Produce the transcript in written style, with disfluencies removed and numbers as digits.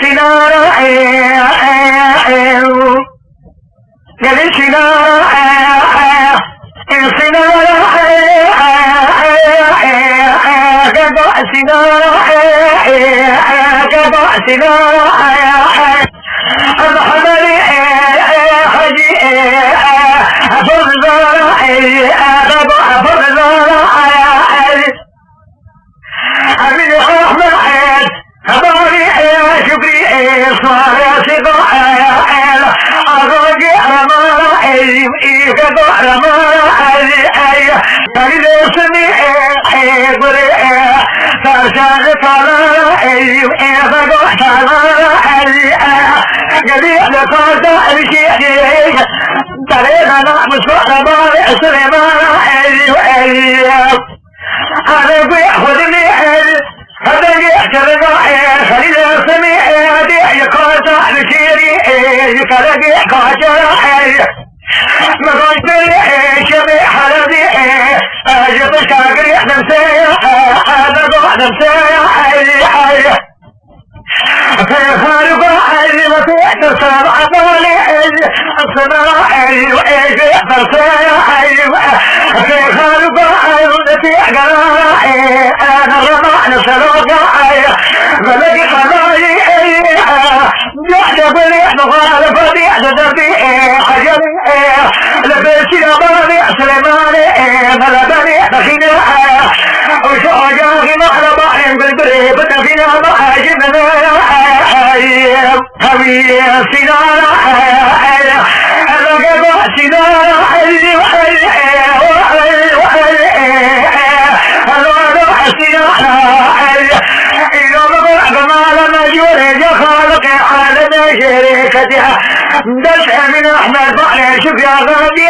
سنارة قال سنارة سنارة قطع سنارة قطع سنارة محمد حجي فرزارة قطع فرزارة عبد الرحمن هباري شكري صار سقاء أرجع رمارة قطع رمارة قال سمي حبري فرشان طلال قطع طلال قبيع لقاطع الشيء طريقنا مصبح بارع سليمان أنا بيأخذني هذا يحترق خليل سميع يدي يقاطع لشيري يقلق قاطع مغايت شبيع حلبي أجب شاقري نمسي هذا قوة نمسي خالق وفيت سبع طالع الصناع وإيجي برسايا خالق في قراء أنا رمع نسلوقع بلدي خلاي جحد بريح مغالفة دي دربي حجري لبسي أباني سليماني ملبني بخينا وشعجاغي مخلبا بالبري بتفينا معاجبنا هوي سنارة رقب سنارة شريكتها دفع من احمد بعد شوف يا غادي